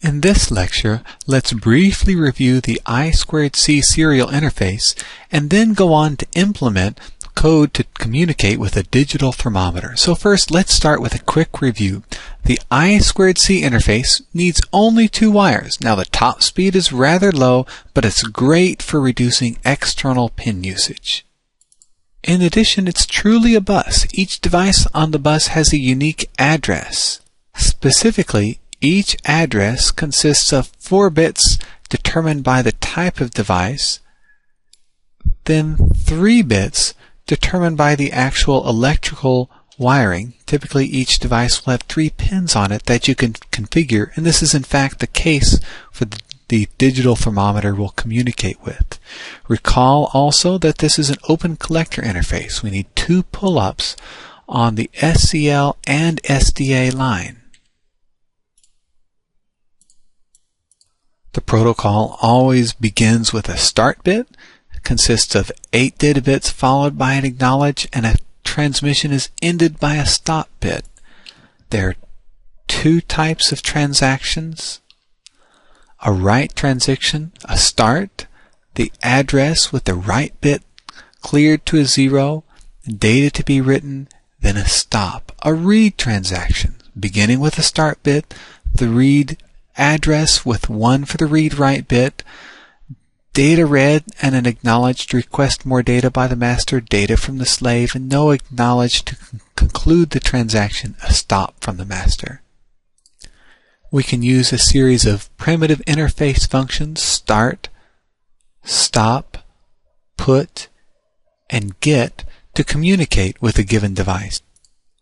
In this lecture, let's briefly review the I2C serial interface and then go on to implement code to communicate with a digital thermometer. So first, let's start with a quick review. The I2C interface needs only 2 wires. Now the top speed is rather low, but it's great for reducing external pin usage. In addition, it's truly a bus. Each device on the bus has a unique address. Specifically, each address consists of 4 bits determined by the type of device, then 3 bits determined by the actual electrical wiring. Typically, each device will have 3 pins on it that you can configure, and this is in fact the case for the digital thermometer we'll communicate with. Recall also that this is an open collector interface. We need 2 pull-ups on the SCL and SDA line. The protocol always begins with a start bit. It consists of 8 data bits followed by an acknowledge, and a transmission is ended by a stop bit. There are 2 types of transactions: a write transaction, a start, the address with the write bit cleared to a 0, data to be written, then a stop. A read transaction, beginning with a start bit, the read address with 1 for the read-write bit, data read and an acknowledged request more data by the master, data from the slave, and no acknowledged to conclude the transaction, a stop from the master. We can use a series of primitive interface functions: start, stop, put, and get to communicate with a given device.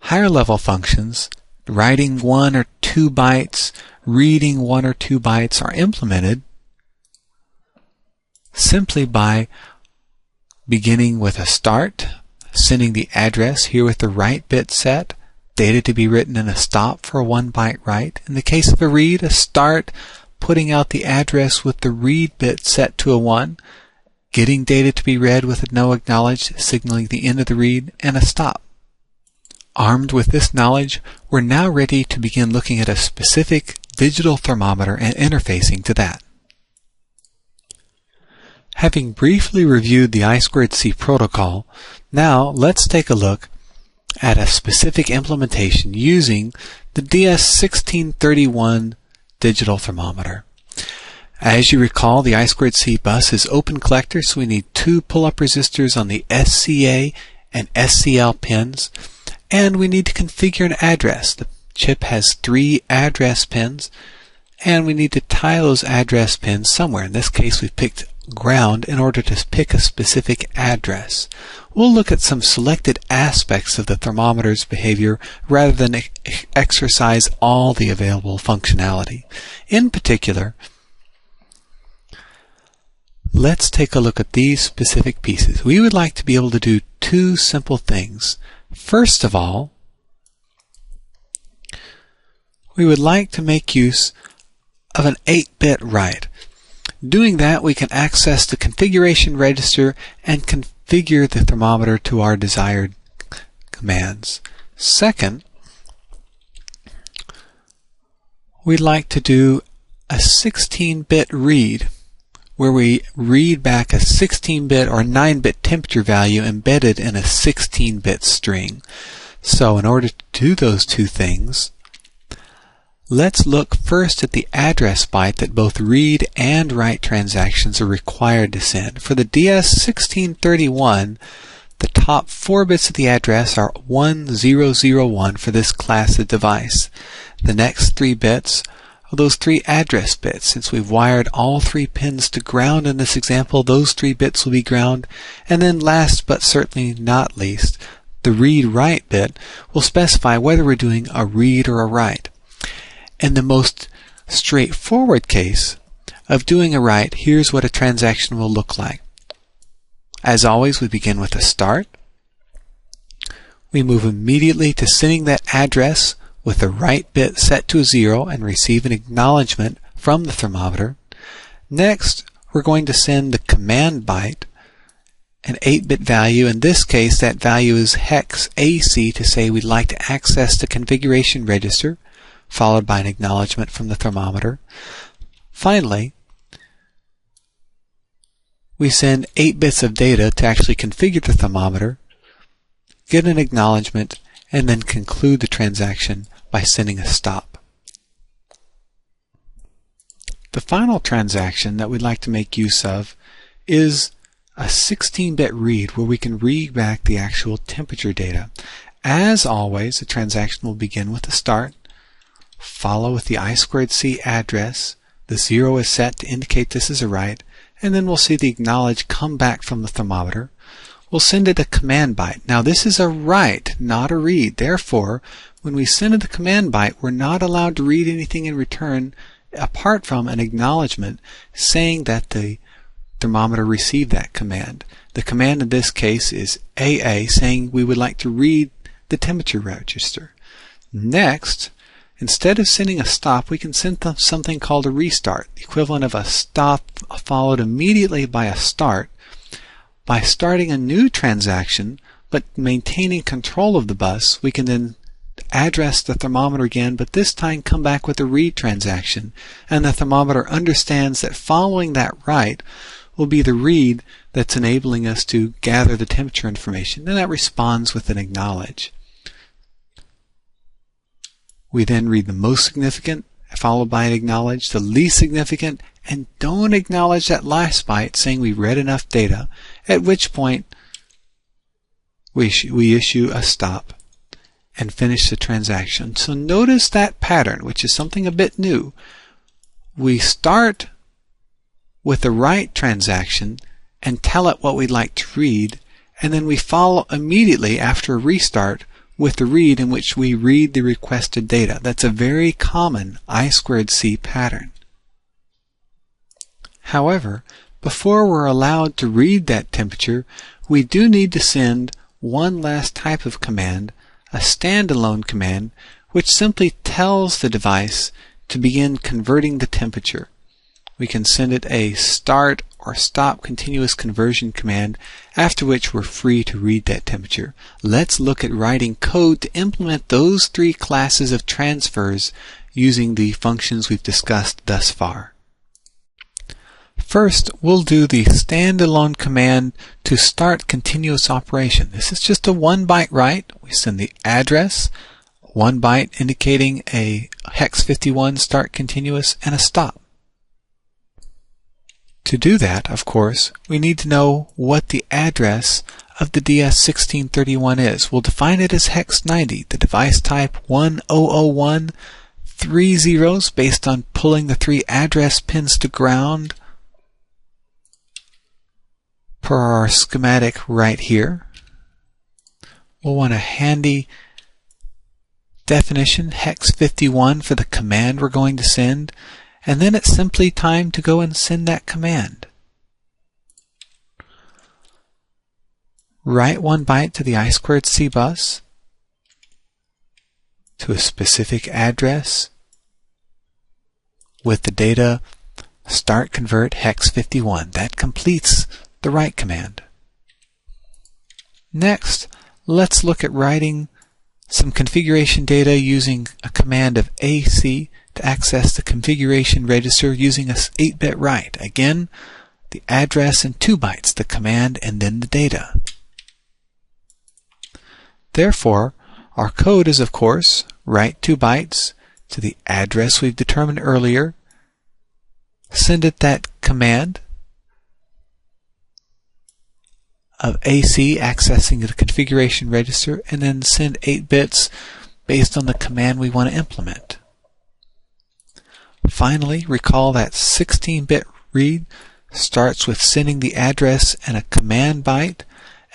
Higher level functions, writing 1 or 2 bytes, reading 1 or 2 bytes, are implemented simply by beginning with a start, sending the address here with the write bit set, data to be written, and a stop for a 1 byte write. In the case of a read, a start, putting out the address with the read bit set to a 1, getting data to be read with a no acknowledged, signaling the end of the read, and a stop. Armed with this knowledge, we're now ready to begin looking at a specific digital thermometer and interfacing to that. Having briefly reviewed the I2C protocol, now let's take a look at a specific implementation using the DS1631 digital thermometer. As you recall, the I2C bus is open collector, so we need 2 pull-up resistors on the SCA and SCL pins, and we need to configure an address. The chip has 3 address pins, and we need to tie those address pins somewhere. In this case, we've picked ground in order to pick a specific address. We'll look at some selected aspects of the thermometer's behavior rather than exercise all the available functionality. In particular, let's take a look at these specific pieces. We would like to be able to do 2 simple things. First of all, we would like to make use of an 8-bit write. Doing that, we can access the configuration register and configure the thermometer to our desired commands. Second, we'd like to do a 16-bit read, where we read back a 16-bit or 9-bit temperature value embedded in a 16-bit string. So in order to do those 2 things, let's look first at the address byte that both read and write transactions are required to send. For the DS1631, the top 4 bits of the address are 1001 for this class of device. The next 3 bits are those 3 address bits. Since we've wired all 3 pins to ground in this example, those 3 bits will be ground. And then last but certainly not least, the read-write bit will specify whether we're doing a read or a write. In the most straightforward case of doing a write, here's what a transaction will look like. As always, we begin with a start. We move immediately to sending that address with the write bit set to a 0 and receive an acknowledgement from the thermometer. Next, we're going to send the command byte, an 8-bit value. In this case, that value is hex AC to say we'd like to access the configuration register. followed by an acknowledgement from the thermometer. Finally, we send 8 bits of data to actually configure the thermometer, get an acknowledgement, and then conclude the transaction by sending a stop. The final transaction that we'd like to make use of is a 16-bit read where we can read back the actual temperature data. As always, the transaction will begin with a start, follow with the I2C address. The 0 is set to indicate this is a write, and then we'll see the acknowledge come back from the thermometer. We'll send it a command byte. Now this is a write, not a read. Therefore, when we send it a command byte, we're not allowed to read anything in return apart from an acknowledgement saying that the thermometer received that command. The command in this case is AA, saying we would like to read the temperature register. Next, instead of sending a stop, we can send something called a restart, the equivalent of a stop followed immediately by a start. By starting a new transaction but maintaining control of the bus, we can then address the thermometer again, but this time come back with a read transaction, and the thermometer understands that following that write will be the read that's enabling us to gather the temperature information, and that responds with an acknowledge. We then read the most significant, followed by an acknowledge, the least significant, and don't acknowledge that last byte saying we read enough data, at which point we issue a stop and finish the transaction. So notice that pattern, which is something a bit new. We start with the write transaction and tell it what we'd like to read, and then we follow immediately after a restart with the read in which we read the requested data. That's a very common I2C pattern. However, before we're allowed to read that temperature, we do need to send one last type of command, a standalone command, which simply tells the device to begin converting the temperature. We can send it a start or stop continuous conversion command, after which we're free to read that temperature. Let's look at writing code to implement those 3 classes of transfers using the functions we've discussed thus far. First, we'll do the standalone command to start continuous operation. This is just a 1-byte write. We send the address, 1 byte indicating a hex 51 start continuous, and a stop. To do that, of course, we need to know what the address of the DS1631 is. We'll define it as hex 90, the device type 1001, 3 zeros based on pulling the 3 address pins to ground per our schematic right here. We'll want a handy definition, hex 51, for the command we're going to send, and then it's simply time to go and send that command. Write 1 byte to the I2C bus to a specific address with the data start convert hex 51. That completes the write command. Next, let's look at writing some configuration data using a command of AC to access the configuration register using a 8-bit write. Again, the address and 2 bytes, the command and then the data. Therefore, our code is, of course, write 2 bytes to the address we've determined earlier, send it that command of AC accessing the configuration register, and then send 8 bits based on the command we want to implement. Finally, recall that 16-bit read starts with sending the address and a command byte,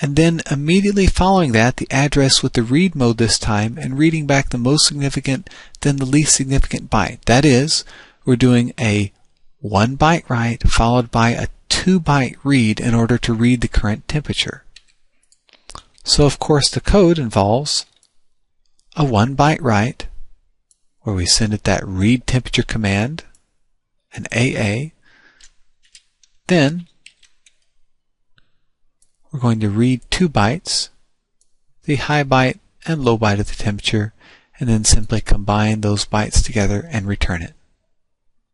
and then immediately following that, the address with the read mode this time, and reading back the most significant, then the least significant byte. That is, we're doing a 1-byte write followed by a 2-byte read in order to read the current temperature. So of course the code involves a 1-byte write where we send it that read temperature command, an AA. Then we're going to read 2 bytes, the high byte and low byte of the temperature, and then simply combine those bytes together and return it.